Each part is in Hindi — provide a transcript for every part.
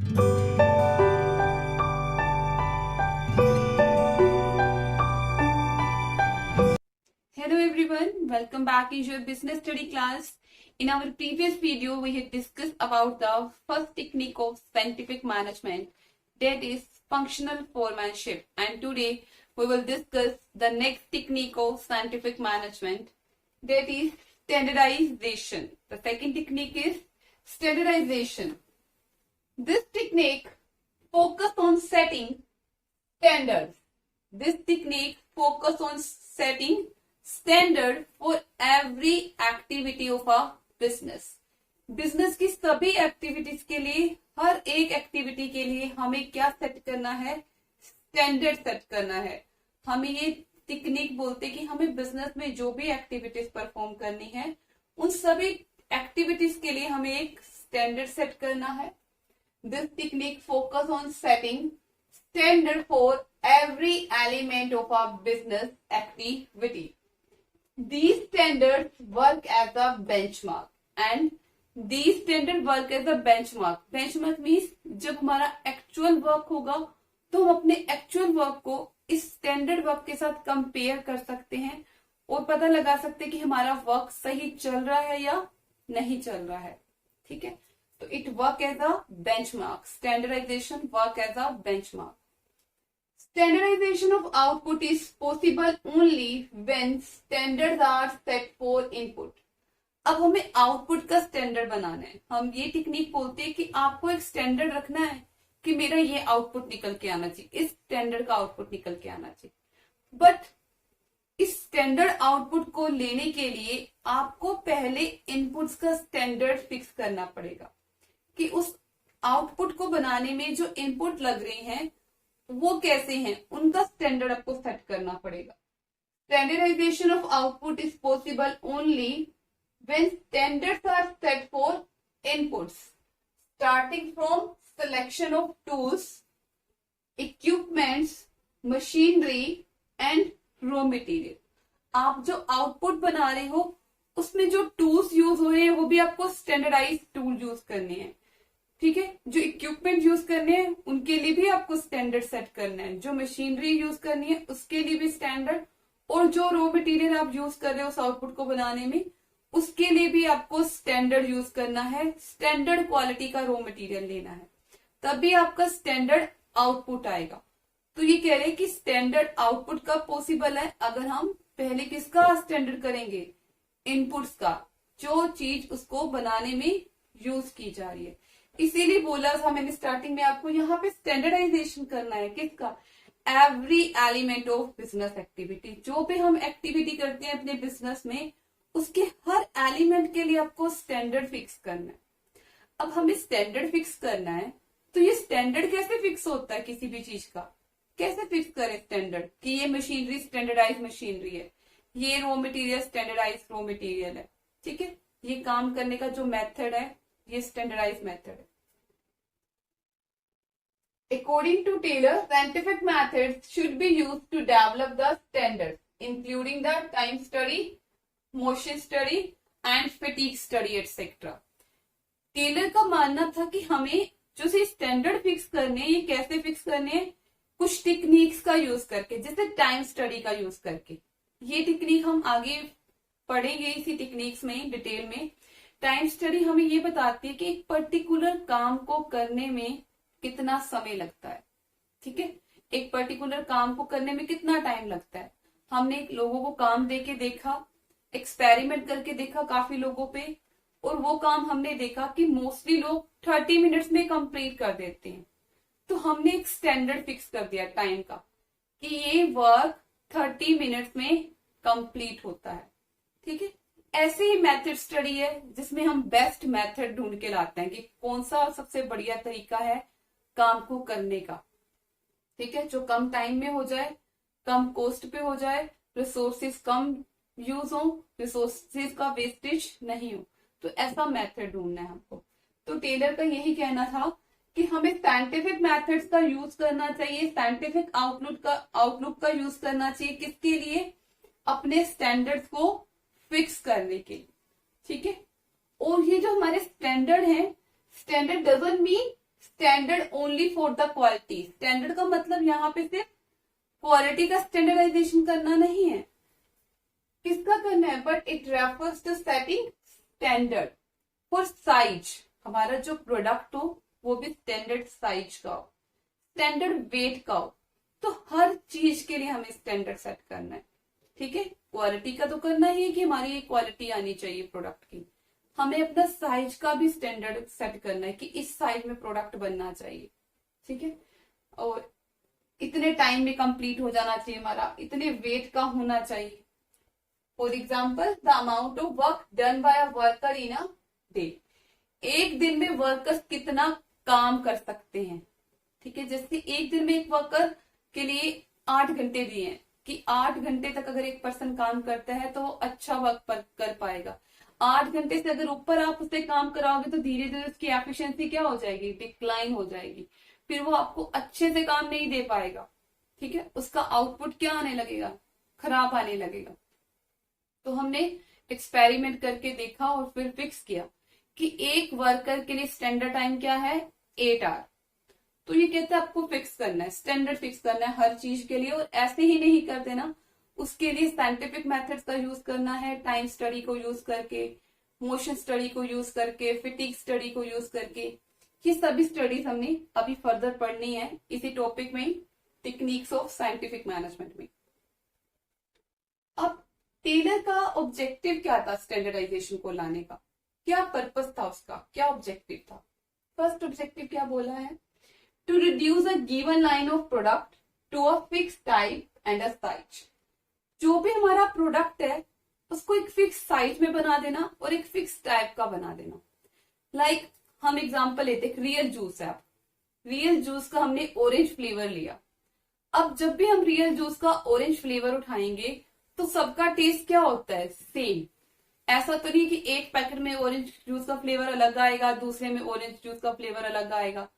Hello everyone, welcome back in your business study class. In our previous video, we had discussed about the first technique of scientific management, that is functional foremanship. And today we will discuss the next technique of scientific management, that is standardization. The second technique is standardization. This technique focus on setting standards. This technique focus on setting standard for every activity of a business. Business की सभी एक्टिविटीज के लिए, हर एक एक्टिविटी के लिए हमें क्या सेट करना है? स्टैंडर्ड सेट करना है. हमें ये टेक्निक बोलते कि हमें बिजनेस में जो भी एक्टिविटीज परफॉर्म करनी है, उन सभी एक्टिविटीज के लिए हमें एक स्टैंडर्ड सेट करना है. This technique focus on setting standard for every element of a business activity. These standards work as a benchmark and these standards work as a benchmark. Benchmark means जब हमारा actual work होगा तो हम अपने actual work को इस standard work के साथ compare कर सकते हैं और पता लगा सकते हैं कि हमारा work सही चल रहा है या नहीं चल रहा है. ठीक है, तो it work as a benchmark. Standardization work as a benchmark. Standardization of output is possible only when standards are set for input. अब हमें आउटपुट का स्टैंडर्ड बनाना है. हम ये टेक्निक बोलते हैं कि आपको एक स्टैंडर्ड रखना है कि मेरा ये आउटपुट निकल के आना चाहिए, इस स्टैंडर्ड का आउटपुट निकल के आना चाहिए. बट इस स्टैंडर्ड आउटपुट को लेने के लिए आपको पहले इनपुट्स का स्टैंडर्ड फिक्स करना पड़ेगा कि उस आउटपुट को बनाने में जो इनपुट लग रहे हैं वो कैसे हैं, उनका स्टैंडर्ड आपको सेट करना पड़ेगा. Standardization of output is possible only when standards are set for inputs, starting from selection of tools, equipments, machinery and raw material. आप जो आउटपुट बना रहे हो उसमें जो टूल्स यूज हो रहे हैं वो भी आपको स्टैंडर्डाइज टूल यूज करने हैं. ठीक है, जो इक्विपमेंट यूज करने हैं उनके लिए भी आपको स्टैंडर्ड सेट करना है, जो मशीनरी यूज करनी है उसके लिए भी स्टैंडर्ड, और जो रॉ मटेरियल आप यूज कर रहे हो उस आउटपुट को बनाने में उसके लिए भी आपको स्टैंडर्ड यूज करना है. स्टैंडर्ड क्वालिटी का रॉ मटेरियल लेना है, तभी आपका स्टैंडर्ड आउटपुट आएगा. तो ये कह रहे हैं कि स्टैंडर्ड आउटपुट कब पॉसिबल है? अगर हम पहले किसका स्टैंडर्ड करेंगे? इनपुट्स का, जो चीज उसको बनाने में यूज की जा रही है. इसीलिए बोला था मैंने स्टार्टिंग में आपको यहाँ पे स्टैंडर्डाइजेशन करना है. किसका? Every element of business activity. जो भी हम एक्टिविटी करते हैं अपने बिजनेस में उसके हर एलिमेंट के लिए आपको स्टैंडर्ड फिक्स करना है. अब हमें स्टैंडर्ड फिक्स करना है तो ये स्टैंडर्ड कैसे फिक्स होता है? किसी भी चीज का कैसे फिक्स करें स्टैंडर्ड कि ये मशीनरी स्टैंडर्डाइज मशीनरी है, ये raw material standardize raw material है. ठीक है, ये काम करने का जो मेथड है ये स्टैंडर्डाइज मेथड है. According to Taylor, scientific methods should be used to develop the standards, including the time study, motion study, and fatigue study, etc. Taylor का मानना था कि हमें जो से स्टैंडर्ड फिक्स करने, ये कैसे फिक्स करने हैं? कुछ टेक्निक्स का यूज करके, जैसे टाइम स्टडी का यूज करके. ये टेक्निक हम आगे पढ़ेंगे इसी टेक्निक्स में डिटेल में. टाइम स्टडी हमें ये बताती है कि एक पर्टिकुलर काम को करने में कितना समय लगता है. ठीक है, एक पर्टिकुलर काम को करने में कितना टाइम लगता है. हमने लोगों को काम देके देखा, एक्सपेरिमेंट करके देखा काफी लोगों पे, और वो काम हमने देखा कि मोस्टली लोग 30 मिनट्स में कंप्लीट कर देते हैं. तो हमने एक स्टैंडर्ड फिक्स कर दिया टाइम का कि ये वर्क 30 मिनट्स में कंप्लीट होता है. ठीक है, ऐसे ही मेथड स्टडी है जिसमें हम बेस्ट मेथड ढूंढ के लाते हैं कि कौन सा सबसे बढ़िया तरीका है काम को करने का. ठीक है, जो कम टाइम में हो जाए, कम कॉस्ट पे हो जाए, रिसोर्सेज कम यूज हो, रिसोर्सेज का वेस्टेज नहीं हो, तो ऐसा मेथड ढूंढना है हमको. तो टेलर का यही कहना था कि हमें साइंटिफिक मेथड्स का यूज करना चाहिए, साइंटिफिक आउटलुक का यूज करना चाहिए. किसके लिए? अपने स्टैंडर्ड्स को फिक्स करने के लिए. ठीक है, और ये जो हमारे स्टैंडर्ड है, standard doesn't mean standard only for the quality. Standard का मतलब यहाँ पे सिर्फ क्वालिटी का स्टैंडर्डाइजेशन करना नहीं है, किसका करना है, but it refers to setting standard for size. हमारा जो प्रोडक्ट हो वो भी स्टैंडर्ड साइज का हो, स्टैंडर्ड वेट का हो। तो हर चीज के लिए हमें स्टैंडर्ड सेट करना है, ठीक है। क्वालिटी का तो करना ही है कि हमारी ये क्वालिटी आनी चाहिए प्रोडक्ट की, हमें अपना साइज का भी स्टैंडर्ड सेट करना है कि इस साइज में प्रोडक्ट बनना चाहिए, ठीक है। और इतने टाइम में कंप्लीट हो जाना चाहिए हमारा, इतने वेट का होना चाहिए। For example, the amount of work done by a worker in a day. एक दिन में वर्कर्स कितना काम कर सकते हैं, ठीक है। जैसे एक दिन में एक वर्कर के लिए 8 घंटे दिए हैं कि 8 घंटे तक अगर एक पर्सन काम करता है तो वो अच्छा वर्क कर पाएगा। 8 घंटे से अगर ऊपर आप उससे काम कराओगे तो धीरे धीरे उसकी एफिशिएंसी क्या हो जाएगी, डिक्लाइन हो जाएगी, फिर वो आपको अच्छे से काम नहीं दे पाएगा, ठीक है। उसका आउटपुट क्या आने लगेगा, खराब आने लगेगा। तो हमने एक्सपेरिमेंट करके देखा और फिर फिक्स किया कि एक वर्कर के लिए स्टैंडर्ड टाइम क्या है, 8 आवर। तो ये कहते हैं आपको फिक्स करना है, स्टैंडर्ड फिक्स करना है हर चीज के लिए। और ऐसे ही नहीं कर देना, उसके लिए साइंटिफिक मेथड्स का यूज करना है, टाइम स्टडी को यूज करके, मोशन स्टडी को यूज करके, फिटिक स्टडी को यूज करके। ये सभी स्टडीज हमने अभी फर्दर पढ़नी है इसी टॉपिक में, टेक्निक्स ऑफ साइंटिफिक मैनेजमेंट में। अब टेलर का ऑब्जेक्टिव क्या था स्टैंडर्डाइजेशन को लाने का, क्या पर्पस था उसका, क्या ऑब्जेक्टिव था। फर्स्ट ऑब्जेक्टिव क्या बोला है, to reduce a given line of product to a fix type and a size. जो भी हमारा प्रोडक्ट है उसको एक फिक्स साइज में बना देना और एक फिक्स टाइप का बना देना। लाइक हम एग्जांपल लेते हैं, रियल जूस है, आप रियल जूस का हमने ऑरेंज फ्लेवर लिया। अब जब भी हम रियल जूस का ऑरेंज फ्लेवर उठाएंगे तो सबका टेस्ट क्या होता है, सेम। ऐसा तो नहीं कि एक पैकेट में ऑरेंज जूस का फ्लेवर अलग आएगा, दूसरे में ऑरेंज जूस का फ्लेवर अलग आएगा।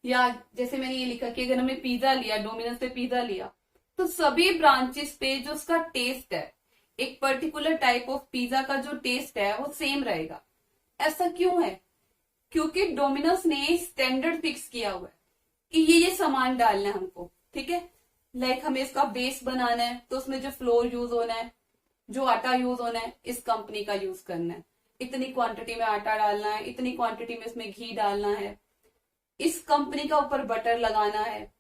या जैसे मैंने ये लिखा कि अगर हमने पिज्जा लिया, डोमिनोज से पिज्जा लिया, तो सभी ब्रांचेस पे जो उसका टेस्ट है, एक पर्टिकुलर टाइप ऑफ पिज्जा का जो टेस्ट है वो सेम रहेगा। ऐसा क्यों है, क्योंकि डोमिनोज ने स्टैंडर्ड फिक्स किया हुआ है कि ये सामान डालना है हमको, ठीक है। लाइक हमें इसका बेस बनाना है तो उसमें जो फ्लोर यूज होना है, जो आटा यूज होना है, इस कंपनी का यूज करना है। इतनी क्वांटिटी में आटा डालना है, इतनी क्वांटिटी में इसमें घी डालना है, इस कंपनी का ऊपर बटर लगाना है।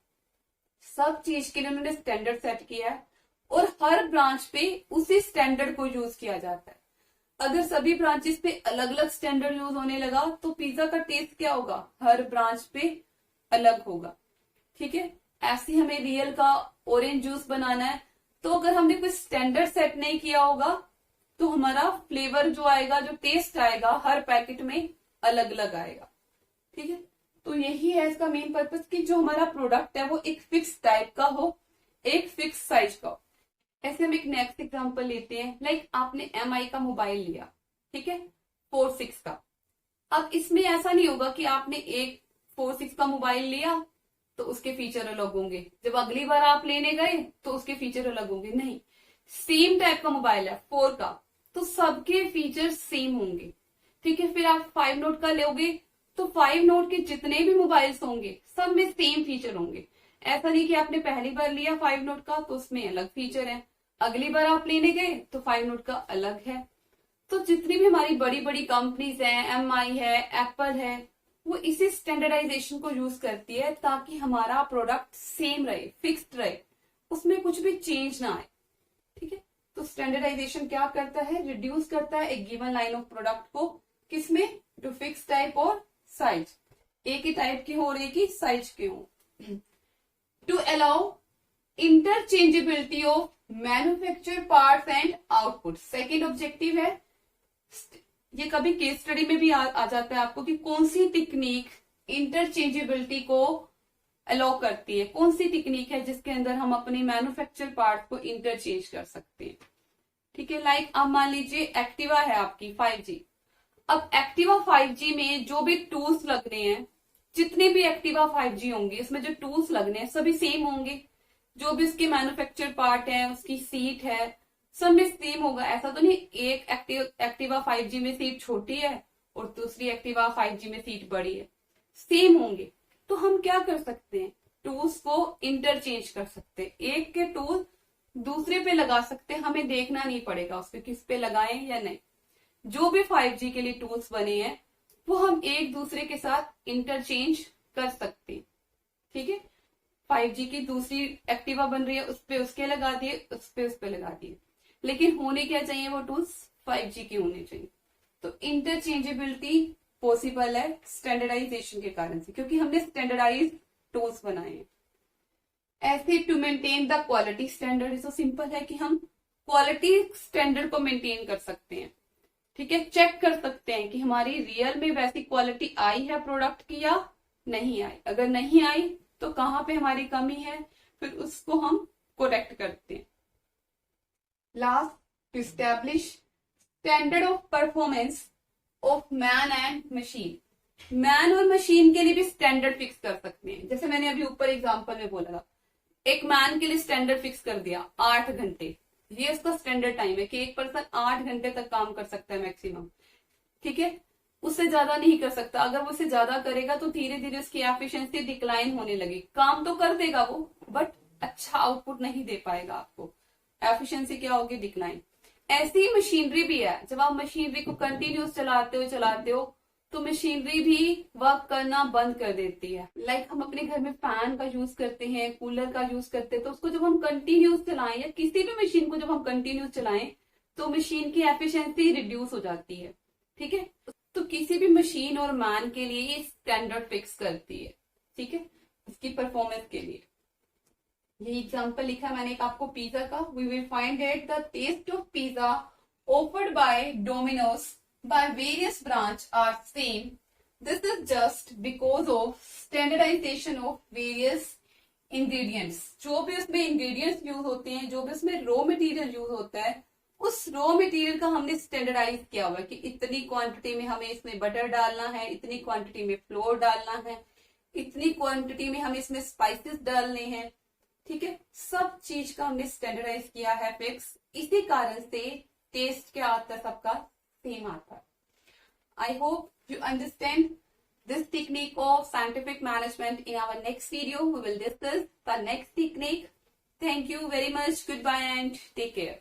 सब चीज के लिए उन्होंने स्टैंडर्ड सेट किया है और हर ब्रांच पे उसी स्टैंडर्ड को यूज किया जाता है। अगर सभी ब्रांचेस पे अलग अलग स्टैंडर्ड यूज होने लगा तो पिज्जा का टेस्ट क्या होगा, हर ब्रांच पे अलग होगा, ठीक है। ऐसे हमें रियल का ऑरेंज जूस बनाना है तो अगर हमने कोई स्टैंडर्ड सेट नहीं किया होगा तो हमारा फ्लेवर जो आएगा, जो टेस्ट आएगा, हर पैकेट में अलग अलग आएगा, ठीक है। तो यही है इसका मेन पर्पस कि जो हमारा प्रोडक्ट है वो एक फिक्स टाइप का हो, एक फिक्स साइज का हो। ऐसे हम एक नेक्स्ट एग्जांपल लेते हैं। लाइक आपने MI का मोबाइल लिया, ठीक है, 4.6 का। अब इसमें ऐसा नहीं होगा कि आपने एक 4.6 का मोबाइल लिया तो उसके फीचर अलग होंगे, जब अगली बार आप लेने गए तो उसके फीचर अलग होंगे, नहीं। सेम टाइप का मोबाइल है 4 का तो सबके फीचर सेम होंगे, ठीक है। फिर आप 5 नोट का लोगे तो 5 नोट के जितने भी मोबाइल्स होंगे सब में सेम फीचर होंगे। ऐसा नहीं कि आपने पहली बार लिया 5 नोट का तो उसमें अलग फीचर है, अगली बार आप लेने गए तो 5 नोट का अलग है। तो जितनी भी हमारी बड़ी बड़ी कंपनीज हैं, MI है, एप्पल है, वो इसी स्टैंडर्डाइजेशन को यूज करती है ताकि हमारा प्रोडक्ट सेम रहे, फिक्स्ड रहे, उसमें कुछ भी चेंज ना आए, ठीक है। तो स्टैंडर्डाइजेशन क्या करता है, रिड्यूस करता है एक गिवन लाइन ऑफ प्रोडक्ट को, किसमें, टू फिक्स टाइप और साइज, एक ही टाइप की हो और एक ही साइज की हो। To allow interchangeability of manufacture parts and output, second objective है। ये कभी केस स्टडी में भी आ जाता है आपको कि कौन सी टेक्निक इंटरचेंजेबिलिटी को अलाउ करती है, कौन सी टेक्निक है जिसके अंदर हम अपने मैन्युफैक्चर पार्ट को इंटरचेंज कर सकते हैं, ठीक है। लाइक अब मान लीजिए एक्टिवा है आपकी 5G। अब एक्टिवा 5G में जो भी टूल्स लगने हैं, जितने भी एक्टिवा 5G होंगे इसमें जो टूल्स लगने हैं सभी सेम होंगे, जो भी उसके मैन्युफैक्चर पार्ट है, उसकी सीट है, सब में सेम होगा। ऐसा तो नहीं एक एक्टिवा 5G में सीट छोटी है और दूसरी एक्टिवा 5G में सीट बड़ी है, सेम होंगे, तो हम क्या कर सकते हैं, टूल्स को इंटरचेंज कर सकते हैं, एक के टूल दूसरे पे लगा सकते हैं, हमें देखना नहीं पड़ेगा उसपे किस पे लगाएं या नहीं। जो भी 5G के लिए टूल्स बने हैं वो हम एक दूसरे के साथ इंटरचेंज कर सकते हैं। ठीक है, 5G की दूसरी एक्टिवा बन रही है, उस पे उसके लगा दिए, उस पे लगा दिए, लेकिन होने क्या चाहिए, वो टूल्स 5G के होने चाहिए। तो इंटरचेंजेबिलिटी पॉसिबल है स्टैंडर्डाइजेशन के कारण से, क्योंकि हमने स्टैंडर्डाइज टूल्स बनाए हैं। ऐसे to maintain the quality standard, तो सिंपल है कि हम क्वालिटी स्टैंडर्ड को मेंटेन कर सकते हैं। ठीक है, चेक कर सकते हैं कि हमारी रियल में वैसी क्वालिटी आई है प्रोडक्ट की या नहीं आई। अगर नहीं आई तो कहाँ पे हमारी कमी है, फिर उसको हम करेक्ट करते हैं। Last, to establish standard of performance of man and machine. Man और मशीन के लिए भी स्टैंडर्ड फिक्स कर सकते हैं। जैसे मैंने अभी ऊपर एग्जांपल में बोला था, एक मैन के लिए स्टैंडर्ड फिक्स कर दिया 8 घंटे, ये उसका स्टैंडर्ड टाइम है कि एक पर्सन 8 घंटे तक काम कर सकता है मैक्सिमम। ठीक है, उससे ज्यादा नहीं कर सकता। अगर वो उससे ज्यादा करेगा तो धीरे धीरे उसकी एफिशिएंसी डिक्लाइन होने लगी। काम तो कर देगा वो, बट अच्छा आउटपुट नहीं दे पाएगा आपको, एफिशिएंसी क्या होगी, डिक्लाइन। ऐसी मशीनरी भी है, जब आप मशीनरी को कंटिन्यूस चलाते हो तो मशीनरी भी वर्क करना बंद कर देती है। लाइक हम अपने घर में फैन का यूज करते हैं, कूलर का यूज करते हैं, तो उसको जब हम कंटिन्यूस चलाएं या किसी भी मशीन को जब हम कंटिन्यूस चलाएं तो मशीन की एफिशिएंसी रिड्यूस हो जाती है। ठीक है, तो किसी भी मशीन और मैन के लिए ये स्टैंडर्ड फिक्स करती है। ठीक है, इसकी परफॉर्मेंस के लिए। ये एग्जाम्पल लिखा है मैंने एक आपको पिज्जा का। We will find that the taste of pizza offered by Domino's by various branch are same. This is just because of standardization of various ingredients. जो भी उसमें ingredients यूज होते हैं, जो भी उसमें रॉ मटेरियल यूज होता है, उस रॉ मटेरियल का हमने स्टैंडर्डाइज किया हुआ है कि इतनी क्वांटिटी में हमें इसमें बटर डालना है, इतनी क्वांटिटी में फ्लोर डालना है, इतनी क्वांटिटी में हमें इसमें स्पाइसेस डालने हैं। ठीक है, सब चीज का हमने स्टैंडर्डाइज किया है फिक्स। इसी कारण से टेस्ट क्या आता है, सबका सेम आता है। I hope you understand this technique of scientific management. In our next video, we will discuss the next technique. Thank you very much. Goodbye and take care.